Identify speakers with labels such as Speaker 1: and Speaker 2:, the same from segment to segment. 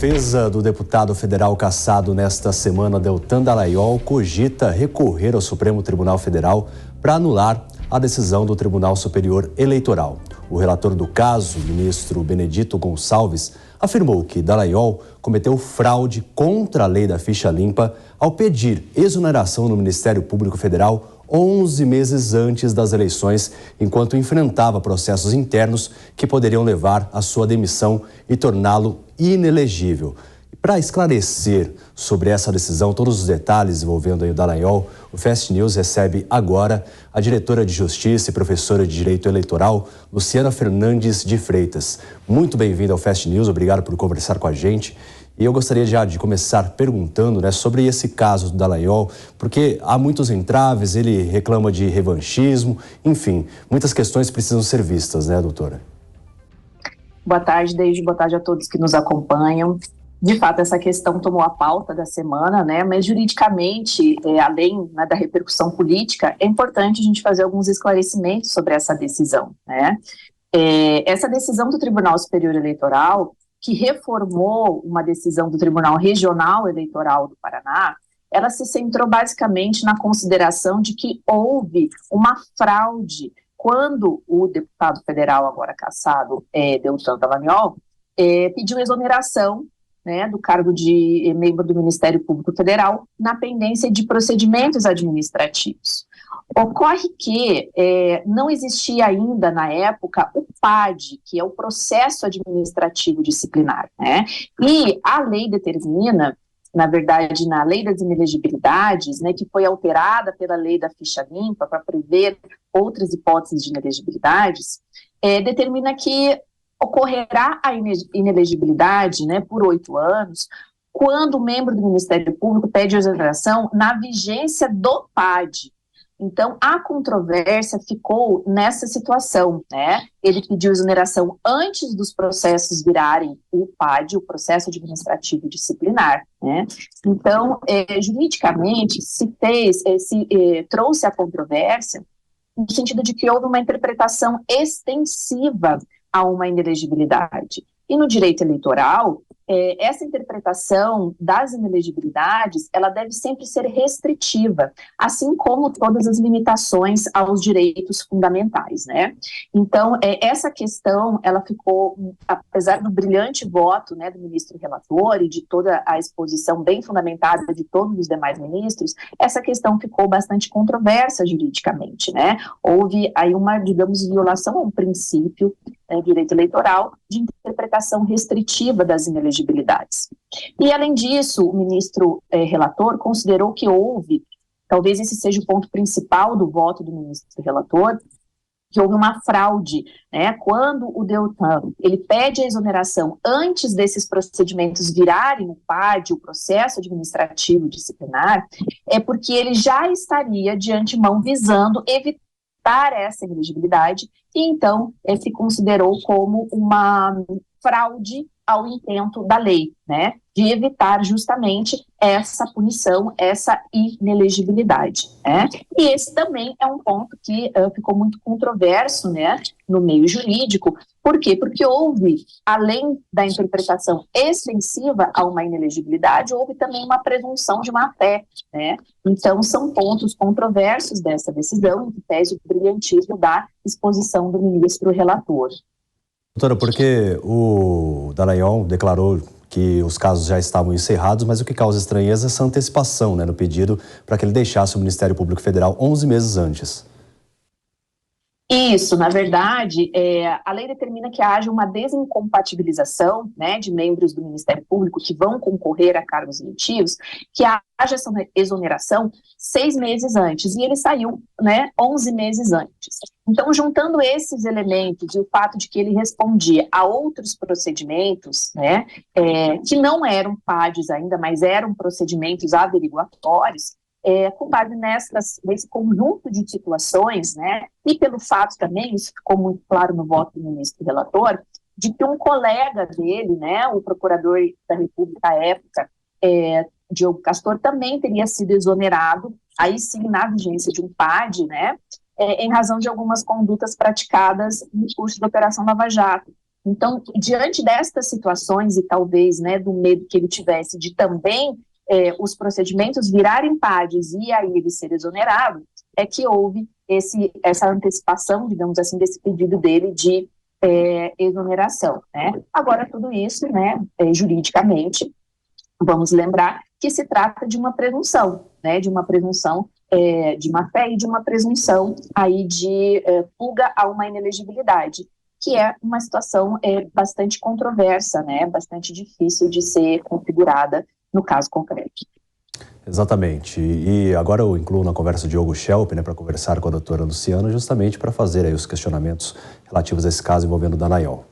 Speaker 1: A defesa do deputado federal cassado nesta semana, Deltan Dallagnol, cogita recorrer ao Supremo Tribunal Federal para anular a decisão do Tribunal Superior Eleitoral. O relator do caso, o ministro Benedito Gonçalves, afirmou que Dallagnol cometeu fraude contra a lei da ficha limpa ao pedir exoneração no Ministério Público Federal 11 meses antes das eleições, enquanto enfrentava processos internos que poderiam levar à sua demissão e torná-lo inelegível. Para esclarecer sobre essa decisão, todos os detalhes envolvendo o Dallagnol, o Fast News recebe agora a diretora de Justiça e professora de Direito Eleitoral, Luciana Fernandes de Freitas. Muito bem-vinda ao Fast News, obrigado por conversar com a gente. E eu gostaria já de começar perguntando, sobre esse caso do Dallagnol, porque há muitos entraves, ele reclama de revanchismo, enfim, muitas questões precisam ser vistas, doutora?
Speaker 2: Boa tarde, Deide, boa tarde a todos que nos acompanham. De fato, essa questão tomou a pauta da semana, mas juridicamente, além da repercussão política, é importante a gente fazer alguns esclarecimentos sobre essa decisão, Essa decisão do Tribunal Superior Eleitoral, que reformou uma decisão do Tribunal Regional Eleitoral do Paraná, ela se centrou basicamente na consideração de que houve uma fraude quando o deputado federal, agora cassado, Deltan Dallagnol, pediu exoneração do cargo de membro do Ministério Público Federal na pendência de procedimentos administrativos. Ocorre que não existia ainda, na época, o PAD, que é o Processo Administrativo Disciplinar, E a lei determina, na verdade, na Lei das Inelegibilidades, que foi alterada pela Lei da Ficha Limpa para prever outras hipóteses de inelegibilidades, determina que ocorrerá a inelegibilidade, por 8 anos, quando o membro do Ministério Público pede exoneração na vigência do PAD. Então, a controvérsia ficou nessa situação, Ele pediu exoneração antes dos processos virarem o PAD, o Processo Administrativo Disciplinar, Então, juridicamente, trouxe a controvérsia no sentido de que houve uma interpretação extensiva a uma inelegibilidade. E no direito eleitoral, essa interpretação das inelegibilidades, ela deve sempre ser restritiva, assim como todas as limitações aos direitos fundamentais, Então, essa questão, ela ficou, apesar do brilhante voto, do ministro relator e de toda a exposição bem fundamentada de todos os demais ministros, essa questão ficou bastante controversa juridicamente, Houve aí uma, digamos, violação a um princípio do direito eleitoral de interpretação restritiva das inelegibilidades. E, além disso, o ministro relator considerou que houve, talvez esse seja o ponto principal do voto do ministro relator, que houve uma fraude, quando o Deltan, ele pede a exoneração antes desses procedimentos virarem o PAD, o Processo Administrativo Disciplinar, é porque ele já estaria de antemão visando evitar essa inelegibilidade, e então se considerou como uma fraude ao intento da lei, de evitar justamente essa punição, essa inelegibilidade, E esse também é um ponto que ficou muito controverso, no meio jurídico. Por quê? Porque houve, além da interpretação extensiva a uma inelegibilidade, houve também uma presunção de má-fé, Então, são pontos controversos dessa decisão, em que pese o brilhantismo da exposição do ministro relator.
Speaker 1: Doutora, porque o Dallagnol declarou que os casos já estavam encerrados, mas o que causa estranheza é essa antecipação, no pedido para que ele deixasse o Ministério Público Federal 11 meses antes.
Speaker 2: Isso, na verdade, a lei determina que haja uma desincompatibilização, de membros do Ministério Público que vão concorrer a cargos eletivos, que haja essa exoneração 6 meses antes, e ele saiu, 11 meses antes. Então, juntando esses elementos e o fato de que ele respondia a outros procedimentos, que não eram PADs ainda, mas eram procedimentos averiguatórios, com base nesse conjunto de situações, e pelo fato também, isso ficou muito claro no voto do ministro relator, de que um colega dele, o procurador da República à época, Diogo Castor, também teria sido exonerado, aí sim na vigência de um PAD, em razão de algumas condutas praticadas no curso da Operação Lava Jato. Então, diante destas situações e talvez, né, do medo que ele tivesse de também os procedimentos virarem PADs e aí ele ser exonerado, é que houve essa antecipação, digamos assim, desse pedido dele de exoneração, né? Agora, tudo isso, né, juridicamente, vamos lembrar que se trata de uma presunção, né, de uma presunção de má-fé e de uma presunção aí de fuga a uma inelegibilidade, que é uma situação bastante controversa, né, bastante difícil de ser configurada no caso concreto.
Speaker 1: Exatamente. E agora eu incluo na conversa o Diogo Schelp, né, para conversar com a doutora Luciana, justamente para fazer aí os questionamentos relativos a esse caso envolvendo o Dallagnol.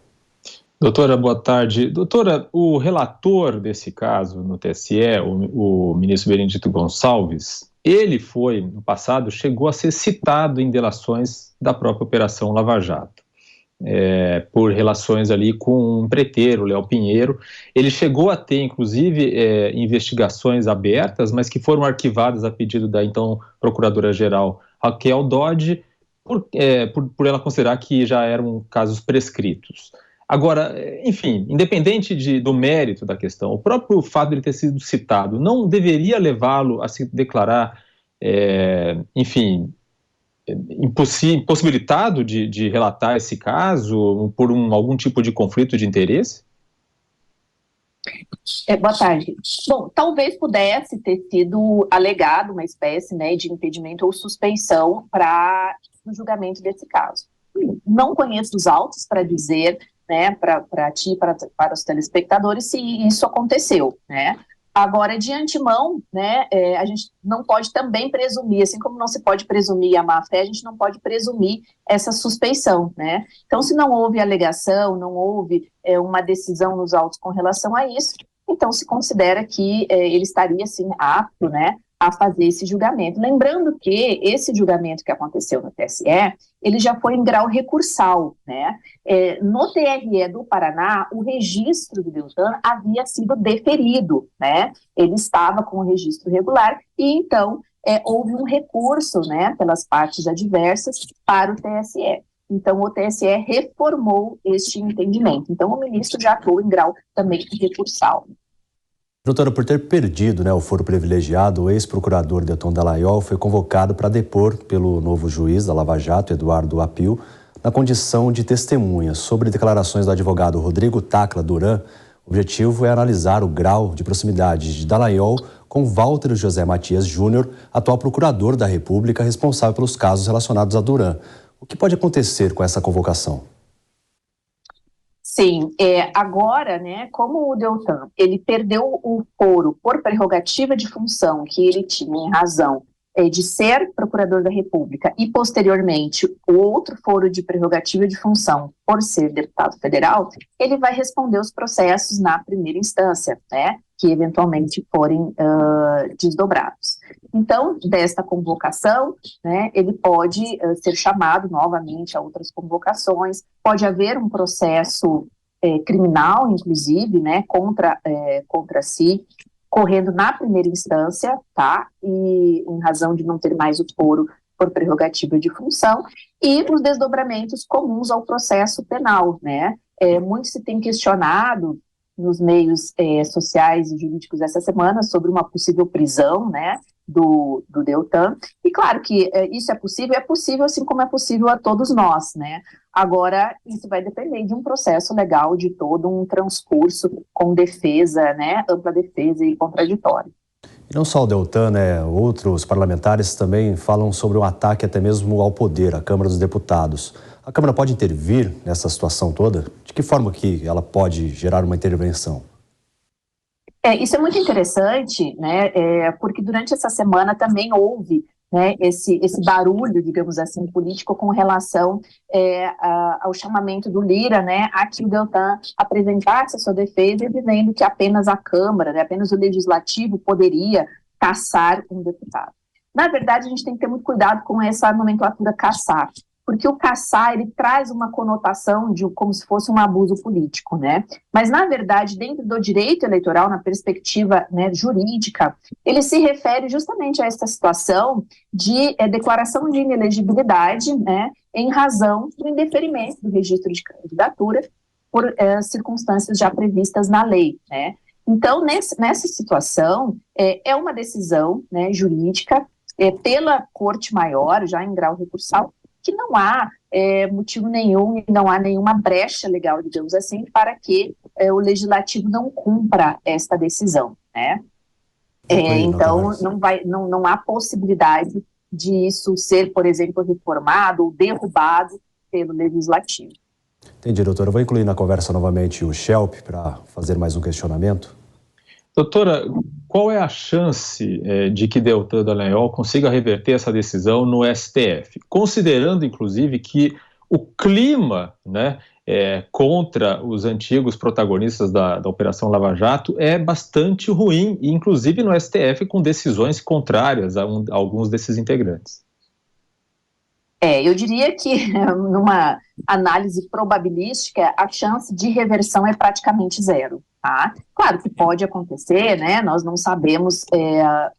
Speaker 3: Doutora, boa tarde. Doutora, o relator desse caso no TSE, o ministro Benedito Gonçalves, ele foi, no passado, chegou a ser citado em delações da própria Operação Lava Jato. Por relações ali com um empreiteiro, Léo Pinheiro. Ele chegou a ter, inclusive, investigações abertas, mas que foram arquivadas a pedido da então Procuradora-Geral Raquel Dodge, por ela considerar que já eram casos prescritos. Agora, enfim, independente do mérito da questão, o próprio fato de ele ter sido citado não deveria levá-lo a se declarar, enfim, impossibilitado de relatar esse caso por algum tipo de conflito de interesse?
Speaker 2: Boa tarde. Bom, talvez pudesse ter sido alegado uma espécie, né, de impedimento ou suspeição para o julgamento desse caso. Não conheço os autos para dizer, né, para ti, para os telespectadores, se isso aconteceu, né? Agora, de antemão, né, a gente não pode também presumir, assim como não se pode presumir a má-fé, a gente não pode presumir essa suspeição, né? Então, se não houve alegação, não houve uma decisão nos autos com relação a isso, então se considera que ele estaria, sim, apto, né, a fazer esse julgamento. Lembrando que esse julgamento que aconteceu no TSE, ele já foi em grau recursal, né? No TRE do Paraná, o registro do Deltan havia sido deferido, né? Ele estava com o registro regular e, então, houve um recurso, né, pelas partes adversas para o TSE. Então, o TSE reformou este entendimento. Então, o ministro já atuou em grau também recursal.
Speaker 1: Doutora, por ter perdido, né, o foro privilegiado, o ex-procurador Deltan Dallagnol foi convocado para depor pelo novo juiz da Lava Jato, Eduardo Apio, na condição de testemunha. Sobre declarações do advogado Rodrigo Tacla Duran, o objetivo é analisar o grau de proximidade de Dallagnol com Walter José Matias Júnior, atual procurador da República responsável pelos casos relacionados a Duran. O que pode acontecer com essa convocação?
Speaker 2: Sim, agora, né, como o Deltan, ele perdeu o foro por prerrogativa de função que ele tinha em razão de ser procurador da República e, posteriormente, o outro foro de prerrogativa de função por ser deputado federal, ele vai responder os processos na primeira instância, né, que eventualmente forem desdobrados. Então, desta convocação, né, ele pode ser chamado novamente a outras convocações, pode haver um processo criminal, inclusive, né, contra si, correndo na primeira instância, tá, e em razão de não ter mais o foro por prerrogativa de função, e os desdobramentos comuns ao processo penal, né. Muito se tem questionado nos meios sociais e jurídicos essa semana sobre uma possível prisão, né, do Deltan, e claro que isso é possível assim como é possível a todos nós, né. Agora, isso vai depender de um processo legal, de todo um transcurso com defesa, né, ampla defesa e contraditório.
Speaker 1: E não só o Deltan, né, outros parlamentares também falam sobre um ataque até mesmo ao poder, à Câmara dos Deputados. A Câmara pode intervir nessa situação toda? De que forma que ela pode gerar uma intervenção?
Speaker 2: Isso é muito interessante, né, porque durante essa semana também houve, né, esse barulho, digamos assim, político com relação ao chamamento do Lira, né, a que o Deltan apresentasse a sua defesa, dizendo que apenas a Câmara, né, apenas o Legislativo poderia caçar um deputado. Na verdade, a gente tem que ter muito cuidado com essa nomenclatura caçar, porque o caçar, ele traz uma conotação de como se fosse um abuso político, né? Mas, na verdade, dentro do direito eleitoral, na perspectiva, né, jurídica, ele se refere justamente a essa situação de declaração de inelegibilidade, né, em razão do indeferimento do registro de candidatura por circunstâncias já previstas na lei, né? Então, nessa situação, é uma decisão, né, jurídica pela Corte Maior, já em grau recursal, que não há motivo nenhum e não há nenhuma brecha legal, digamos assim, para que o Legislativo não cumpra esta decisão, né? Então, não há possibilidade de isso ser, por exemplo, reformado ou derrubado pelo Legislativo.
Speaker 1: Entendi, doutora. Eu vou incluir na conversa novamente o Schelp para fazer mais um questionamento.
Speaker 3: Doutora, qual é a chance de que Deltan Dallagnol consiga reverter essa decisão no STF? Considerando, inclusive, que o clima, né, contra os antigos protagonistas da Operação Lava Jato é bastante ruim, inclusive no STF, com decisões contrárias a alguns desses integrantes.
Speaker 2: Eu diria que, numa análise probabilística, a chance de reversão é praticamente zero. Tá? Claro que pode acontecer, né? Nós não sabemos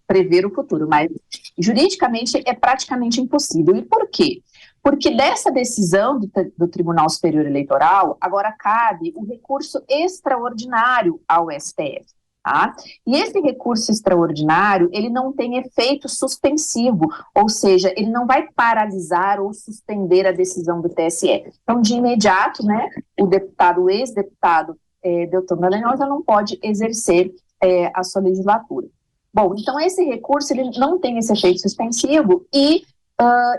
Speaker 2: prever o futuro, mas juridicamente é praticamente impossível. E por quê? Porque dessa decisão do Tribunal Superior Eleitoral, agora cabe o recurso extraordinário ao STF. Tá? E esse recurso extraordinário, ele não tem efeito suspensivo, ou seja, ele não vai paralisar ou suspender a decisão do TSE. Então, de imediato, né, o ex-deputado Deltan Dallagnol já não pode exercer a sua legislatura. Bom, então esse recurso ele não tem esse efeito suspensivo e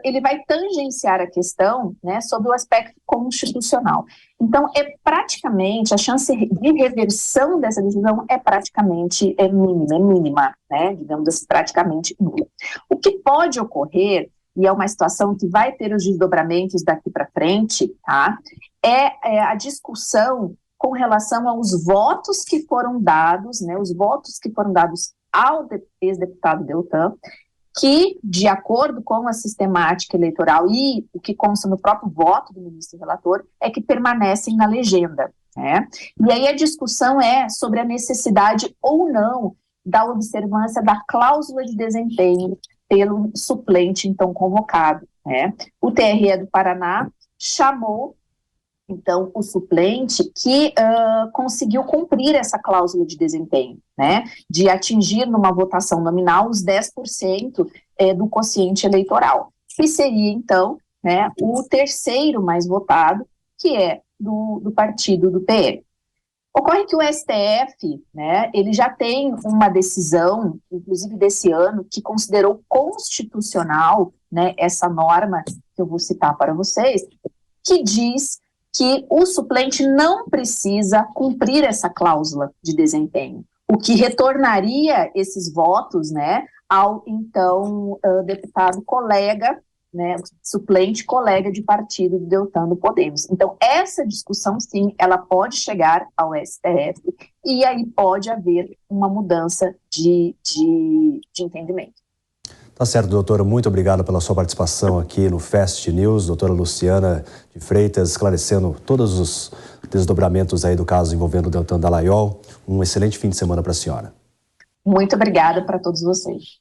Speaker 2: ele vai tangenciar a questão, né, sobre o aspecto constitucional. Então, praticamente, a chance de reversão dessa decisão é praticamente mínima, né, digamos assim, praticamente nula. O que pode ocorrer, e é uma situação que vai ter os desdobramentos daqui para frente, tá, é a discussão com relação aos votos que foram dados, né, os votos que foram dados ao ex-deputado Deltan, que, de acordo com a sistemática eleitoral e o que consta no próprio voto do ministro relator, é que permanecem na legenda, né? E aí a discussão é sobre a necessidade ou não da observância da cláusula de desempenho pelo suplente, então, convocado, né? O TRE do Paraná chamou, então, o suplente que conseguiu cumprir essa cláusula de desempenho, né, de atingir numa votação nominal os 10% do quociente eleitoral, que seria, então, né, o terceiro mais votado, que é do partido do PL. Ocorre que o STF, né, ele já tem uma decisão, inclusive desse ano, que considerou constitucional, né, essa norma que eu vou citar para vocês, que diz que o suplente não precisa cumprir essa cláusula de desempenho, o que retornaria esses votos, né, ao, então, deputado colega, né, suplente colega de partido do Deltan do Podemos. Então, essa discussão, sim, ela pode chegar ao STF e aí pode haver uma mudança de entendimento.
Speaker 1: Tá certo, doutora. Muito obrigado pela sua participação aqui no Fast News. Doutora Luciana de Freitas, esclarecendo todos os desdobramentos aí do caso envolvendo o Deltan Dallagnol. Um excelente fim de semana para a senhora.
Speaker 2: Muito obrigada para todos vocês.